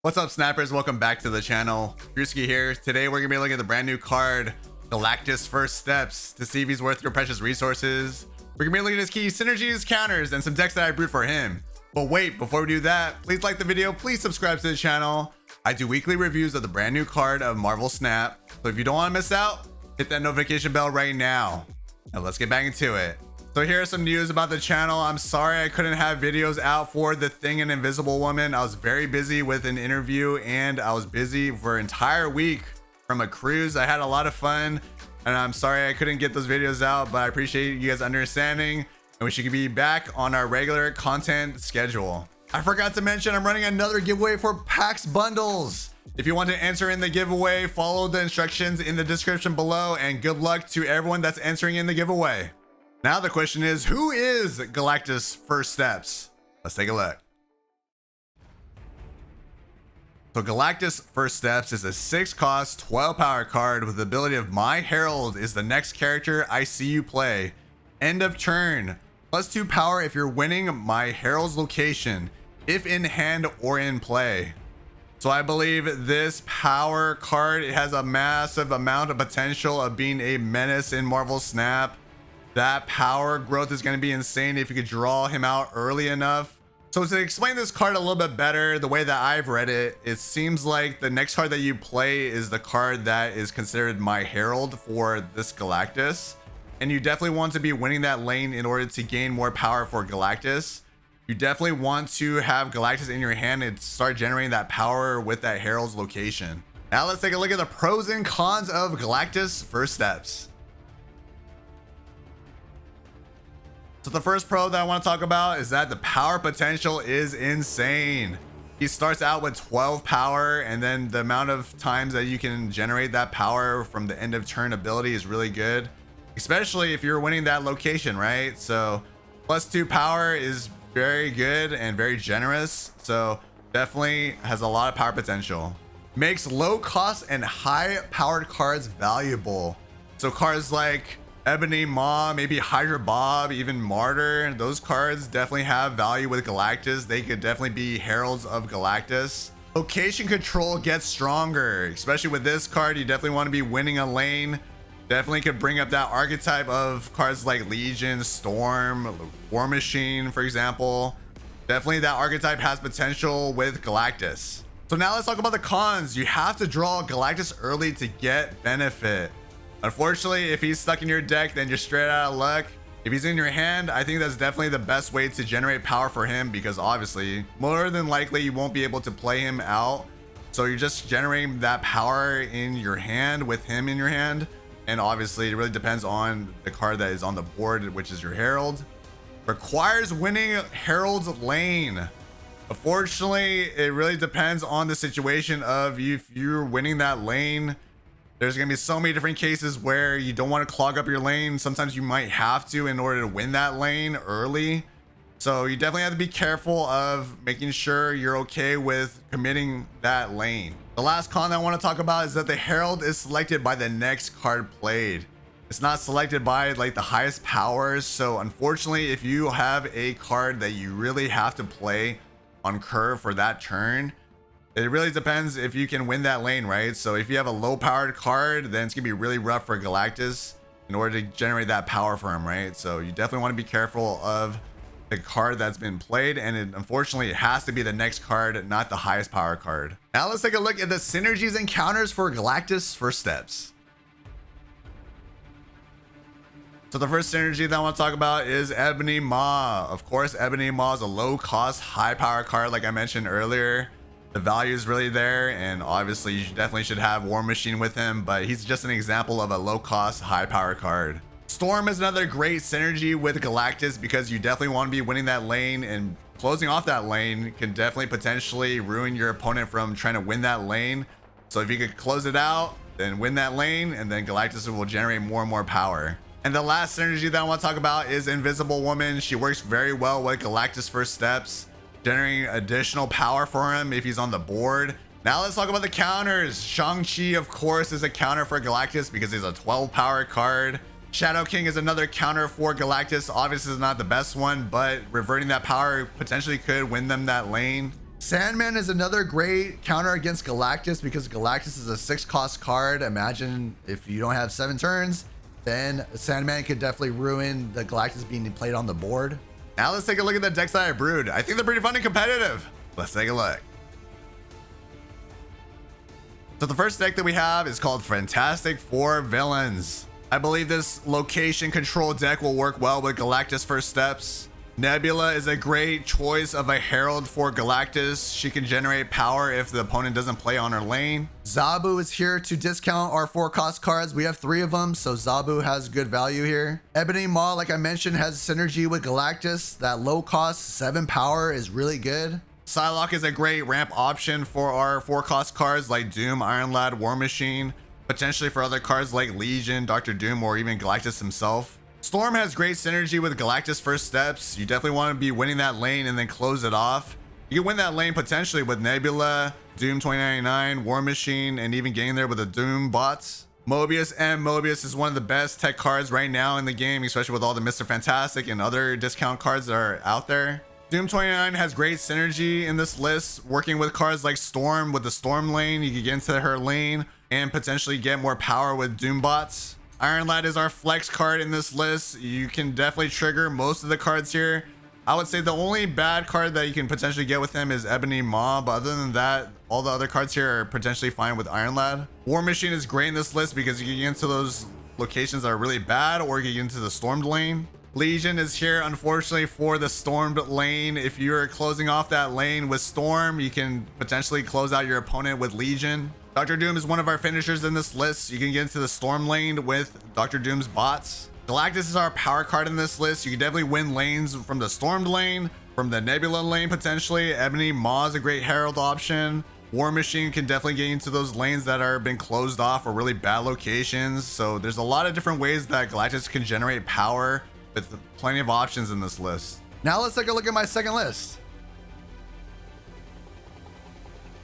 What's up, snappers? Welcome back to the channel. DDDREWSKY here. Today we're gonna be looking at the brand new card Galactus First Steps to see if he's worth your precious resources. We're gonna be looking at his key Synergies Counters and some decks that I brewed for him. But wait, before we do that, please like the video, please subscribe to the channel. I do weekly reviews of the brand new card of Marvel SNAP, so if you don't want to miss out, hit that notification bell right now. Now let's get back into it. So here are some news about the channel. I'm sorry I couldn't have videos out for The Thing and Invisible Woman. I was very busy with an interview and I was busy for an entire week from a cruise. I had a lot of fun and I'm sorry I couldn't get those videos out, but I appreciate you guys understanding and we should be back on our regular content schedule. I forgot to mention I'm running another giveaway for Pax Bundles. If you want to enter in the giveaway, follow the instructions in the description below and good luck to everyone that's entering in the giveaway. Now the question is, who is Galactus First Steps? Let's take a look. So Galactus First Steps is a 6-cost, 12-power card with the ability of My Herald is the next character I see you play. End of turn. +2 power if you're winning My Herald's location, if in hand or in play. So I believe this power card, it has a massive amount of potential of being a menace in Marvel SNAP. That power growth is going to be insane if you could draw him out early enough. So to explain this card a little bit better, the way that I've read it, it seems like the next card that you play is the card that is considered My Herald for this Galactus. And you definitely want to be winning that lane in order to gain more power for Galactus. You definitely want to have Galactus in your hand and start generating that power with that Herald's location. Now let's take a look at the pros and cons of Galactus First Steps. So the first pro that I want to talk about is that the power potential is insane. He starts out with 12 power and then the amount of times that you can generate that power from the end of turn ability is really good, especially if you're winning that location, right? So +2 power is very good and very generous. So definitely has a lot of power potential. Makes low cost and high powered cards valuable. So cards like Ebony Maw, maybe Hydra Bob, even Martyr, those cards definitely have value with Galactus. They could definitely be Heralds of Galactus. Location control gets stronger, especially with this card. You definitely want to be winning a lane. Definitely could bring up that archetype of cards like Legion, Storm, War Machine, for example. Definitely that archetype has potential with Galactus. So now let's talk about the cons. You have to draw Galactus early to get benefit. Unfortunately, if he's stuck in your deck, then you're straight out of luck. If he's in your hand, I think that's definitely the best way to generate power for him because obviously, more than likely, you won't be able to play him out. So you're just generating that power in your hand with him in your hand. And obviously, it really depends on the card that is on the board, which is your Herald. Requires winning Herald's lane. Unfortunately, it really depends on the situation of if you're winning that lane. There's going to be so many different cases where you don't want to clog up your lane. Sometimes you might have to in order to win that lane early. So you definitely have to be careful of making sure you're okay with committing that lane. The last con I want to talk about is that the Herald is selected by the next card played. It's not selected by like the highest powers. So unfortunately, if you have a card that you really have to play on curve for that turn, it really depends if you can win that lane, right? So if you have a low powered card, then it's gonna be really rough for Galactus in order to generate that power for him, right? So you definitely want to be careful of the card that's been played, and unfortunately it has to be the next card, not the highest power card. Now let's take a look at the synergies and counters for Galactus First Steps. So the first synergy that I want to talk about is Ebony Maw. Of course, Ebony Maw is a low cost, high power card like I mentioned earlier. The value is really there, and obviously you definitely should have War Machine with him, but he's just an example of a low cost, high power card. Storm is another great synergy with Galactus because you definitely want to be winning that lane, and closing off that lane can definitely potentially ruin your opponent from trying to win that lane. So if you could close it out, then win that lane, and then Galactus will generate more and more power. And the last synergy that I want to talk about is Invisible Woman. She works very well with Galactus First Steps, generating additional power for him if he's on the board. Now let's talk about the counters. Shang-Chi, of course, is a counter for Galactus because he's a 12 power card. Shadow King is another counter for Galactus. Obviously, is not the best one, but reverting that power potentially could win them that lane. Sandman is another great counter against Galactus because Galactus is a 6-cost card. Imagine if you don't have 7 turns, then Sandman could definitely ruin the Galactus being played on the board. Now let's take a look at the decks that I brewed. I think they're pretty fun and competitive. Let's take a look. So the first deck that we have is called Fantastic Four Villains. I believe this location control deck will work well with Galactus First Steps. Nebula is a great choice of a Herald for Galactus. She can generate power if the opponent doesn't play on her lane. Zabu is here to discount our 4-cost cards. We have 3 of them, so Zabu has good value here. Ebony Maw, like I mentioned, has synergy with Galactus. That low cost 7 power is really good. Psylocke is a great ramp option for our 4-cost cards like Doom, Iron Lad, War Machine. Potentially for other cards like Legion, Dr. Doom, or even Galactus himself. Storm has great synergy with Galactus First Steps. You definitely want to be winning that lane and then close it off. You can win that lane potentially with Nebula, Doom 2099, War Machine, and even getting there with the Doom bots. Mobius is one of the best tech cards right now in the game, especially with all the Mr. Fantastic and other discount cards that are out there. Doom 29 has great synergy in this list, working with cards like Storm. With the Storm lane, you can get into her lane and potentially get more power with Doom bots. Iron Lad is our flex card in this list. You can definitely trigger most of the cards here. I would say the only bad card that you can potentially get with him is Ebony Maw, but other than that, all the other cards here are potentially fine with Iron Lad. War Machine is great in this list because you can get into those locations that are really bad, or you can get into the Stormed lane. Legion is here, unfortunately, for the Stormed lane. If you're closing off that lane with Storm, you can potentially close out your opponent with Legion. Dr. Doom is one of our finishers in this list. You can get into the Storm lane with Dr. Doom's bots. Galactus is our power card in this list. You can definitely win lanes from the Stormed lane, from the Nebula lane potentially. Ebony Maw is a great Herald option. War Machine can definitely get into those lanes that are been closed off or really bad locations. So there's a lot of different ways that Galactus can generate power with plenty of options in this list. Now let's take a look at my second list.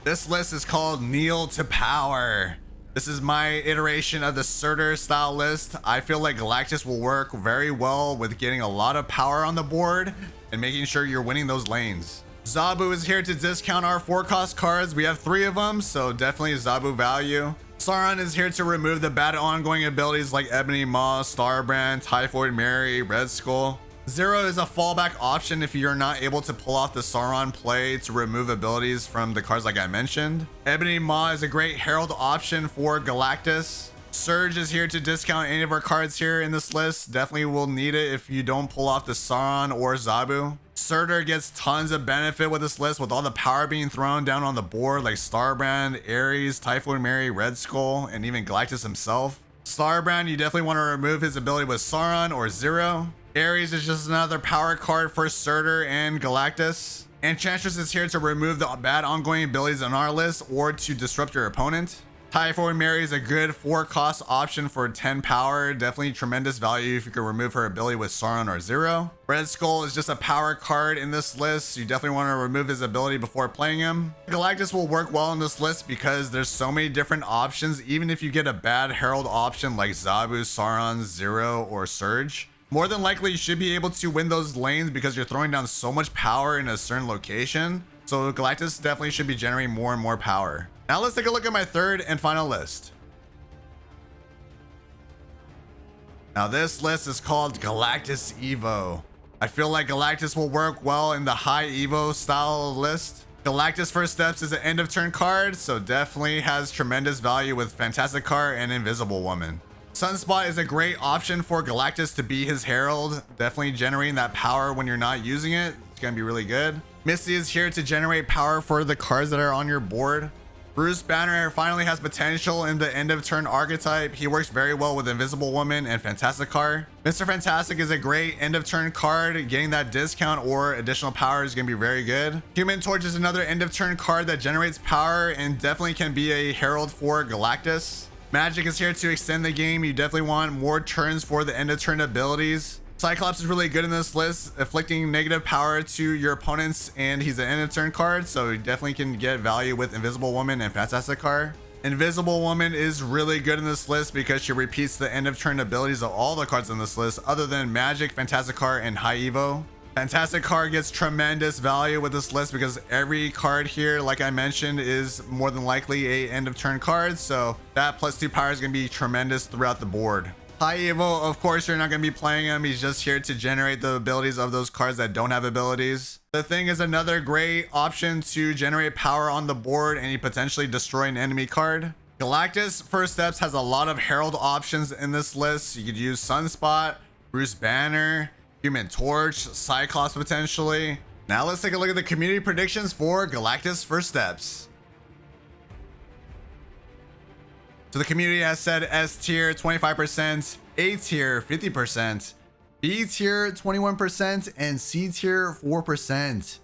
This list is called Kneel to Power. This is my iteration of the Surtur style list. I feel like Galactus will work very well with getting a lot of power on the board and making sure you're winning those lanes. Zabu is here to discount our 4-cost cards. We have 3 of them, so definitely Zabu value. Sauron is here to remove the bad ongoing abilities like Ebony Maw, Starbrand, Typhoid Mary, Red Skull. Zero is a fallback option if you're not able to pull off the Sauron play to remove abilities from the cards like I mentioned. Ebony Maw is a great Herald option for Galactus. Surge is here to discount any of our cards here in this list. Definitely will need it if you don't pull off the Sauron or Zabu. Surtur gets tons of benefit with this list with all the power being thrown down on the board like Starbrand, Ares, Typhoid Mary, Red Skull, and even Galactus himself. Starbrand, you definitely want to remove his ability with Sauron or Zero. Ares is just another power card for Surtur and Galactus. Enchantress is here to remove the bad ongoing abilities on our list or to disrupt your opponent. Typhoid Mary is a good 4-cost option for 10 power. Definitely tremendous value if you can remove her ability with Sauron or Zero. Red Skull is just a power card in this list. You definitely want to remove his ability before playing him. Galactus will work well in this list because there's so many different options. Even if you get a bad Herald option like Zabu, Sauron, Zero, or Surge, more than likely you should be able to win those lanes because you're throwing down so much power in a certain location. So Galactus definitely should be generating more and more power. Now let's take a look at my third and final list. Now this list is called Galactus Evo. I feel like Galactus will work well in the high Evo style list. Galactus First Steps is an end of turn card, so definitely has tremendous value with Fantastic Car and Invisible Woman. Sunspot is a great option for Galactus to be his Herald, definitely generating that power when you're not using it. It's gonna be really good. Misty is here to generate power for the cards that are on your board. Bruce Banner finally has potential in the end of turn archetype. He works very well with Invisible Woman and Fantastic Car. Mr. Fantastic is a great end of turn card. Getting that discount or additional power is gonna be very good. Human Torch is another end of turn card that generates power and definitely can be a Herald for Galactus. Magic is here to extend the game. You definitely want more turns for the end of turn abilities. Cyclops is really good in this list, inflicting negative power to your opponents, and he's an end of turn card, so you definitely can get value with Invisible Woman and Fantastic Car. Invisible Woman is really good in this list because she repeats the end of turn abilities of all the cards in this list other than Magic, Fantastic Car, and High Evo. Fantastic card gets tremendous value with this list because every card here, like I mentioned, is more than likely a end of turn card. So that +2 power is going to be tremendous throughout the board. High Evo, of course, you're not going to be playing him. He's just here to generate the abilities of those cards that don't have abilities. The Thing is another great option to generate power on the board and you potentially destroy an enemy card. Galactus First Steps has a lot of Herald options in this list. You could use Sunspot, Bruce Banner, Human Torch, Cyclops potentially. Now let's take a look at the community predictions for Galactus First Steps. So the community has said S tier 25%, A tier 50%, B tier 21%, and C tier 4%.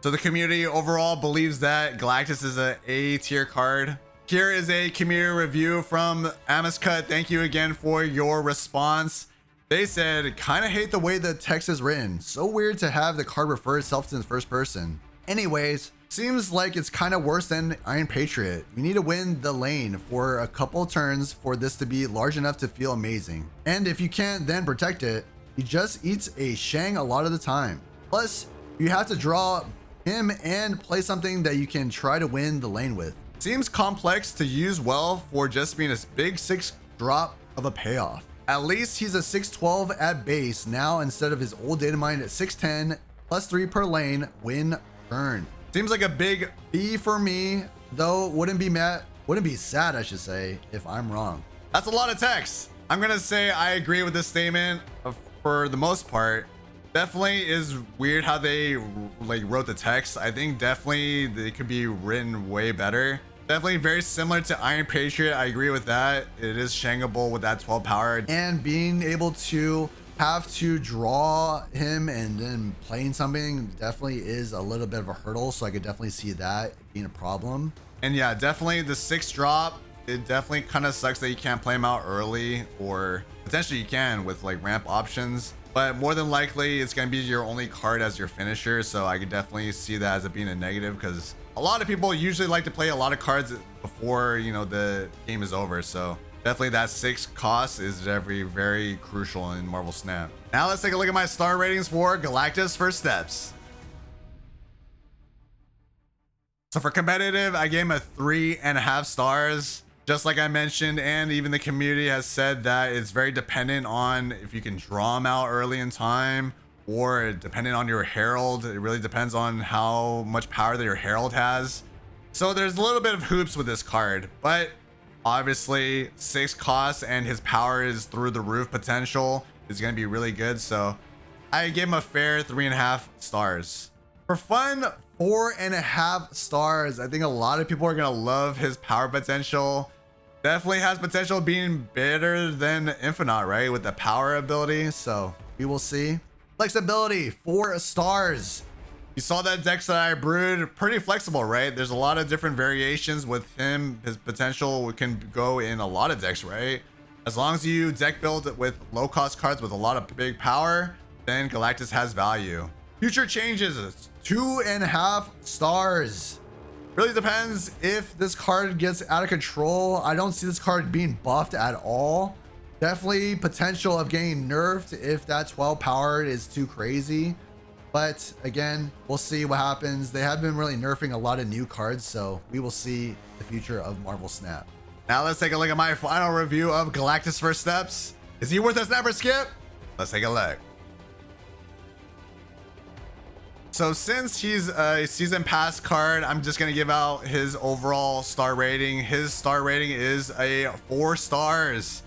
So the community overall believes that Galactus is an A tier card. Here is a community review from Amiscut. Thank you again for your response. They said, kind of hate the way the text is written. So weird to have the card refer itself to the first person. Anyways, seems like it's kind of worse than Iron Patriot. You need to win the lane for a couple turns for this to be large enough to feel amazing. And if you can't then protect it, he just eats a Shang a lot of the time. Plus, you have to draw him and play something that you can try to win the lane with. Seems complex to use well for just being a big 6 drop of a payoff. At least he's a 612 at base now instead of his old data mine at 610 +3 per lane win turn. Seems like a big B for me, though wouldn't be sad, I should say, if I'm wrong. That's a lot of text. I'm gonna say I agree with this statement for the most part. Definitely is weird how they like wrote the text. I think definitely they could be written way better. Definitely very similar to Iron Patriot. I agree with that. It is shangable with that 12 power. And being able to have to draw him and then playing something definitely is a little bit of a hurdle. So I could definitely see that being a problem. And yeah, definitely the 6 drop. It definitely kind of sucks that you can't play him out early, or potentially you can with like ramp options. But more than likely, it's going to be your only card as your finisher. So I could definitely see that as it being a negative because a lot of people usually like to play a lot of cards before, you know, the game is over. So definitely that 6 cost is very crucial in Marvel Snap. Now let's take a look at my star ratings for Galactus First Steps. So for competitive, I gave him a 3.5 stars. Just like I mentioned, and even the community has said that it's very dependent on if you can draw them out early in time or dependent on your Herald. It really depends on how much power that your Herald has. So there's a little bit of hoops with this card, but obviously 6 costs and his power is through the roof. Potential is going to be really good. So I gave him a fair 3.5 stars. For fun, 4.5 stars. I think a lot of people are going to love his power potential. Definitely has potential being better than Infinite, right? With the power ability. So we will see. Flexibility, 4 stars. You saw that deck that I brewed, pretty flexible, right? There's a lot of different variations with him. His potential can go in a lot of decks, right? As long as you deck build with low cost cards with a lot of big power, then Galactus has value. Future changes, 2.5 stars. Really depends if this card gets out of control. I don't see this card being buffed at all. Definitely potential of getting nerfed if that 12 power is too crazy. But again, we'll see what happens. They have been really nerfing a lot of new cards, so we will see the future of Marvel Snap. Now let's take a look at my final review of Galactus First Steps. Is he worth a snap or skip? Let's take a look. So since he's a season pass card, I'm just gonna give out his overall star rating. His star rating is a 4 stars.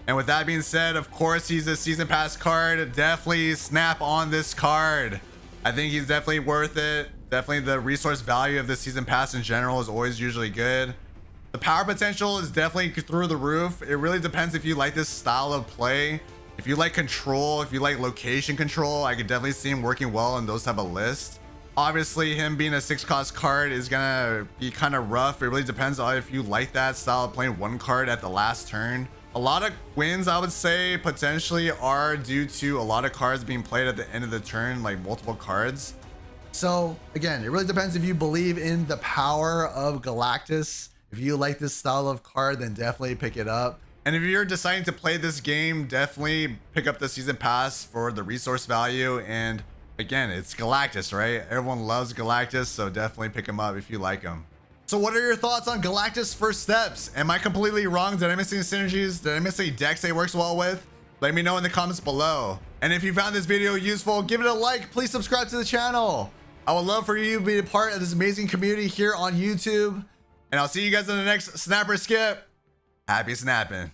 And with that being said, of course, he's a season pass card. Definitely snap on this card. I think he's definitely worth it. Definitely the resource value of the season pass in general is always usually good. The power potential is definitely through the roof. It really depends if you like this style of play. If you like control, if you like location control, I could definitely see him working well in those type of lists. Obviously, him being a 6 cost card is gonna be kind of rough. It really depends on if you like that style of playing one card at the last turn. A lot of wins, I would say, potentially are due to a lot of cards being played at the end of the turn, like multiple cards. So again, it really depends if you believe in the power of Galactus. If you like this style of card, then definitely pick it up. And if you're deciding to play this game, definitely pick up the season pass for the resource value and Again, it's Galactus, right? Everyone loves Galactus, so definitely pick him up if you like him. So what are your thoughts on Galactus First Steps? Am I completely wrong? Did I miss any synergies? Did I miss any decks that he works well with? Let me know in the comments below. And if you found this video useful, give it a like. Please subscribe to the channel. I would love for you to be a part of this amazing community here on YouTube. And I'll see you guys in the next Snapper Skip. Happy snapping.